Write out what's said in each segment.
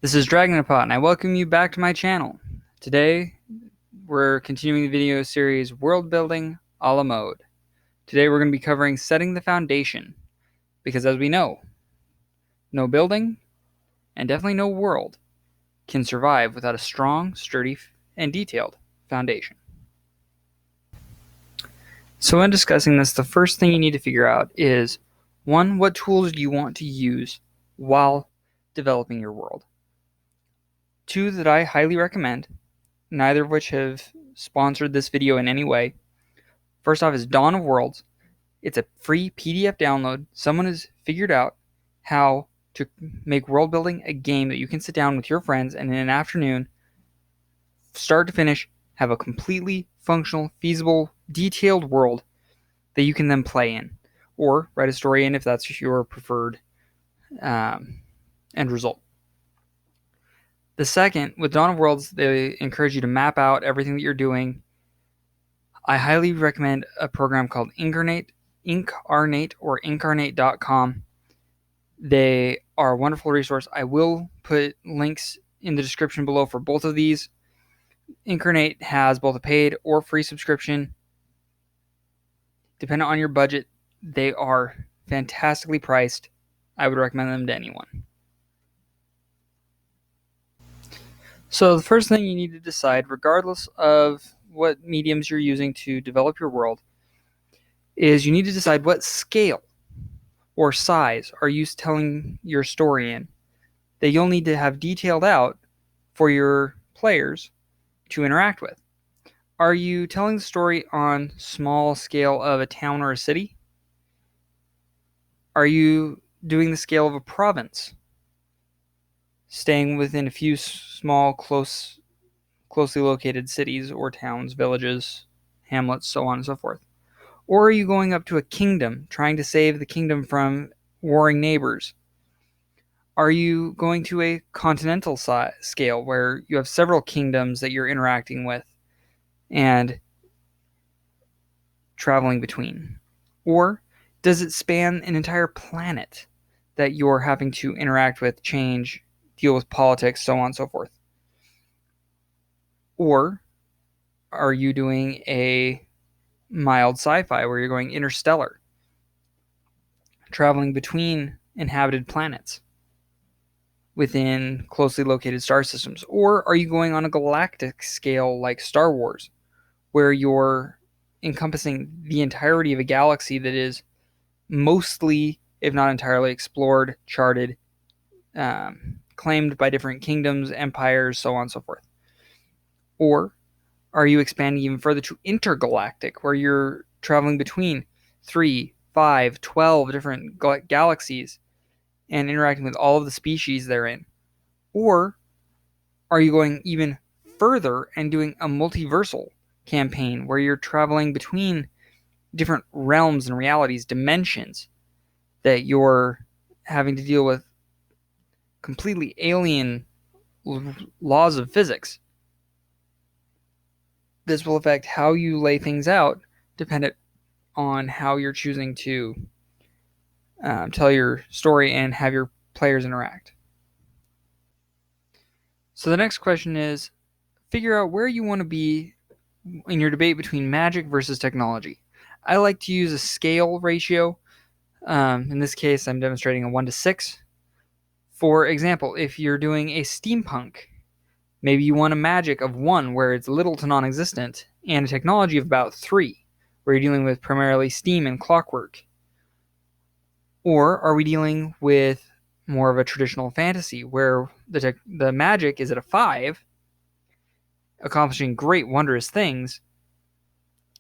This is Dragonapot, and I welcome you back to my channel. Today, we're continuing the video series World Building a la Mode. Today, we're going to be covering setting the foundation, because as we know, no building, and definitely no world, can survive without a strong, sturdy, and detailed foundation. So when discussing this, the first thing you need to figure out is, 1, what tools do you want to use while developing your world? 2 that I highly recommend, neither of which have sponsored this video in any way. First off is Dawn of Worlds. It's a free PDF download. Someone has figured out how to make world building a game that you can sit down with your friends and in an afternoon, start to finish, have a completely functional, feasible, detailed world that you can then play in, or write a story in if that's your preferred end result. The second, with Dawn of Worlds, they encourage you to map out everything that you're doing. I highly recommend a program called Inkarnate or Inkarnate.com. They are a wonderful resource. I will put links in the description below for both of these. Inkarnate has both a paid or free subscription. Depending on your budget, they are fantastically priced. I would recommend them to anyone. So the first thing you need to decide, regardless of what mediums you're using to develop your world, is you need to decide what scale or size are you telling your story in that you'll need to have detailed out for your players to interact with. Are you telling the story on small scale of a town or a city? Are you doing the scale of a province, staying within a few small, closely located cities or towns, villages, hamlets, so on and so forth? Or are you going up to a kingdom, trying to save the kingdom from warring neighbors? Are you going to a continental scale where you have several kingdoms that you're interacting with and traveling between? Or does it span an entire planet that you're having to interact with, change, deal with politics, so on and so forth? Or are you doing a mild sci-fi where you're going interstellar, traveling between inhabited planets within closely located star systems? Or are you going on a galactic scale like Star Wars, where you're encompassing the entirety of a galaxy that is mostly, if not entirely, explored, charted, claimed by different kingdoms, empires, so on and so forth? Or are you expanding even further to intergalactic, where you're traveling between 3, 5, 12 different galaxies and interacting with all of the species therein? Or are you going even further and doing a multiversal campaign where you're traveling between different realms and realities, dimensions, that you're having to deal with completely alien laws of physics? This will affect how you lay things out, dependent on how you're choosing to tell your story and have your players interact. So the next question is, figure out where you want to be in your debate between magic versus technology. I like to use a scale ratio. In this case, I'm demonstrating a 1:6. For example, if you're doing a steampunk, maybe you want a magic of 1 where it's little to non-existent, and a technology of about 3 where you're dealing with primarily steam and clockwork. Or are we dealing with more of a traditional fantasy where the magic is at a 5, accomplishing great wondrous things,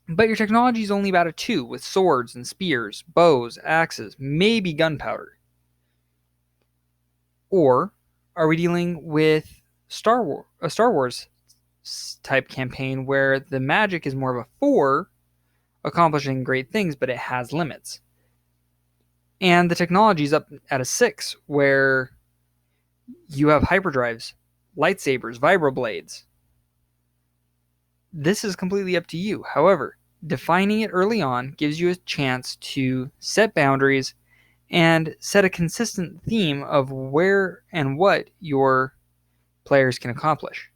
but your technology is only about a 2 with swords and spears, bows, axes, maybe gunpowder? Or are we dealing with a Star Wars type campaign where the magic is more of a 4, accomplishing great things, but it has limits? And the technology is up at a 6, where you have hyperdrives, lightsabers, vibroblades. This is completely up to you. However, defining it early on gives you a chance to set boundaries and set a consistent theme of where and what your players can accomplish.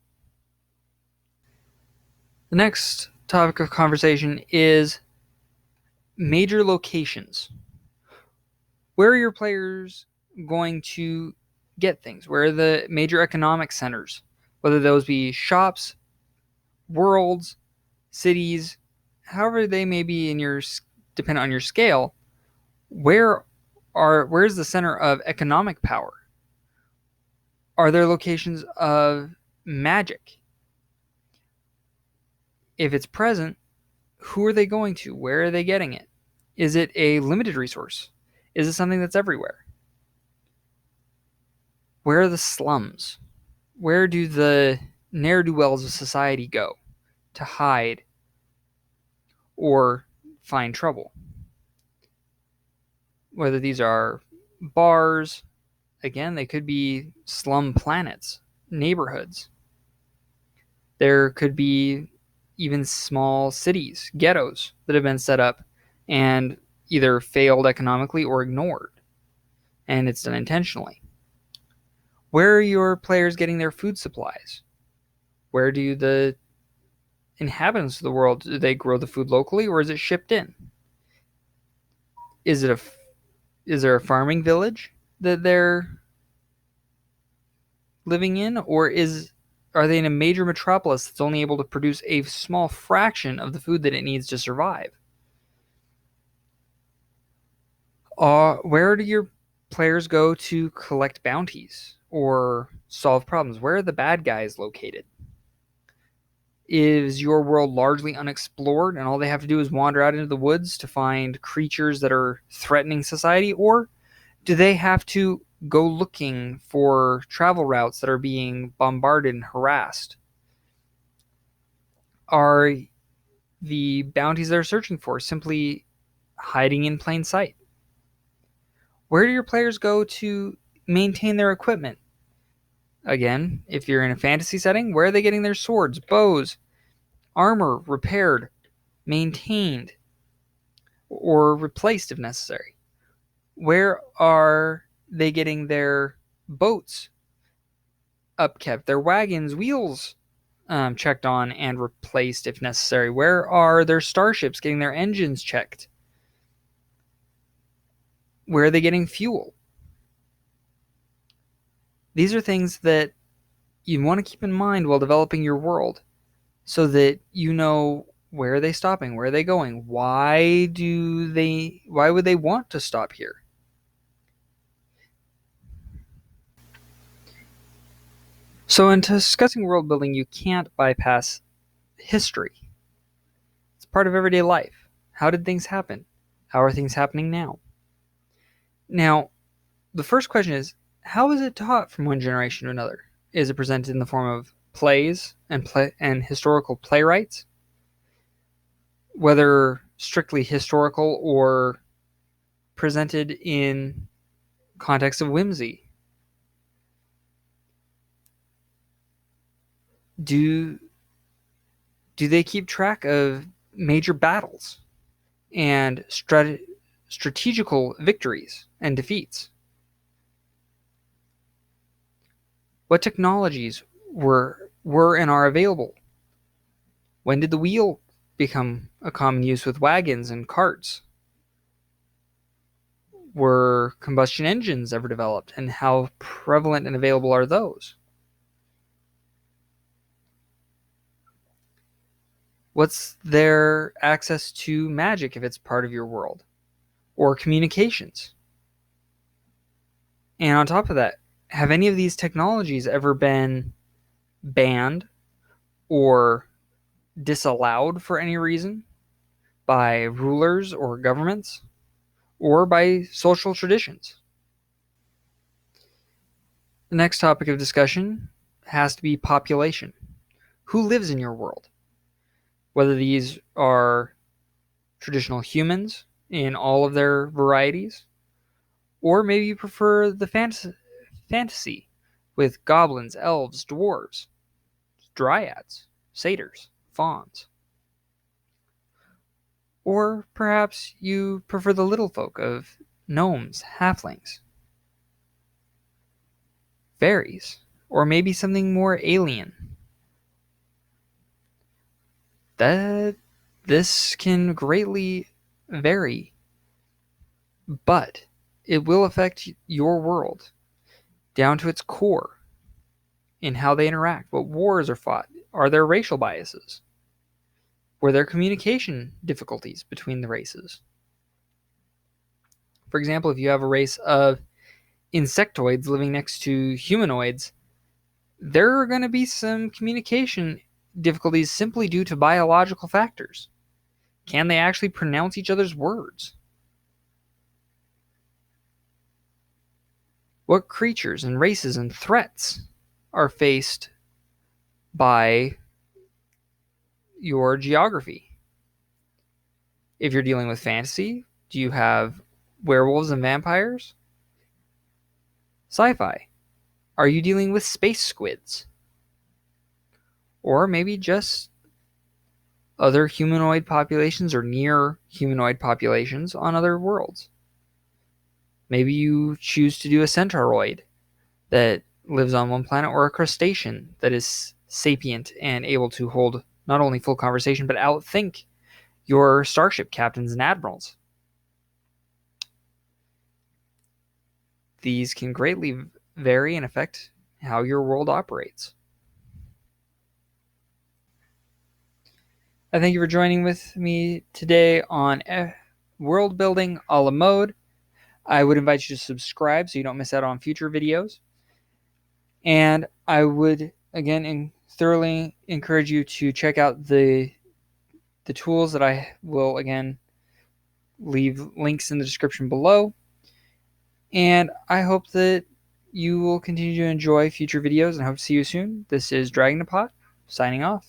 The next topic of conversation is major locations. Where are your players going to get things? Where are the major economic centers? Whether those be shops, worlds, cities, however they may be in your depending on your scale, where's the center of economic power? Are there locations of magic? If it's present, who are they going to? Where are they getting it? Is it a limited resource? Is it something that's everywhere? Where are the slums? Where do the ne'er-do-wells of society go to hide or find trouble? Whether these are bars, again, they could be slum planets, neighborhoods. There could be even small cities, ghettos that have been set up and either failed economically or ignored, and it's done intentionally. Where are your players getting their food supplies? Where do the inhabitants of the world, do they grow the food locally or is it shipped in? Is there a farming village that they're living in, or are they in a major metropolis that's only able to produce a small fraction of the food that it needs to survive? Where do your players go to collect bounties or solve problems? Where are the bad guys located? Is your world largely unexplored and all they have to do is wander out into the woods to find creatures that are threatening society? Or do they have to go looking for travel routes that are being bombarded and harassed? Are the bounties they're searching for simply hiding in plain sight? Where do your players go to maintain their equipment? Again, if you're in a fantasy setting, where are they getting their swords, bows, armor repaired, maintained, or replaced if necessary? Where are they getting their boats upkept, their wagons, wheels checked on and replaced if necessary? Where are their starships getting their engines checked? Where are they getting fuel? These are things that you want to keep in mind while developing your world so that you know, where are they stopping? Where are they going? Why would they want to stop here? So in discussing world building, you can't bypass history. It's part of everyday life. How did things happen? How are things happening now? Now, the first question is, how is it taught from one generation to another? Is it presented in the form of plays and historical playwrights, whether strictly historical or presented in context of whimsy? Do they keep track of major battles and strategical victories and defeats? What technologies were and are available? When did the wheel become a common use with wagons and carts? Were combustion engines ever developed, and how prevalent and available are those? What's their access to magic if it's part of your world? Or communications? And on top of that, have any of these technologies ever been banned or disallowed for any reason by rulers or governments or by social traditions? The next topic of discussion has to be population. Who lives in your world? Whether these are traditional humans in all of their varieties, or maybe you prefer the fantasy with goblins, elves, dwarves, dryads, satyrs, fauns. Or perhaps you prefer the little folk of gnomes, halflings, fairies, or maybe something more alien. This can greatly vary, but it will affect your world down to its core in how they interact, what wars are fought, are there racial biases, were there communication difficulties between the races. For example, if you have a race of insectoids living next to humanoids, there are going to be some communication difficulties simply due to biological factors. Can they actually pronounce each other's words? What creatures and races and threats are faced by your geography? If you're dealing with fantasy, do you have werewolves and vampires? Sci-fi, are you dealing with space squids? Or maybe just other humanoid populations or near humanoid populations on other worlds? Maybe you choose to do a centauroid that lives on one planet, or a crustacean that is sapient and able to hold not only full conversation but outthink your starship captains and admirals. These can greatly vary and affect how your world operates. I thank you for joining with me today on World Building a la Mode. I would invite you to subscribe so you don't miss out on future videos. And I would, again, thoroughly encourage you to check out the tools that I will, again, leave links in the description below. And I hope that you will continue to enjoy future videos, and I hope to see you soon. This is Dragon the Pot, signing off.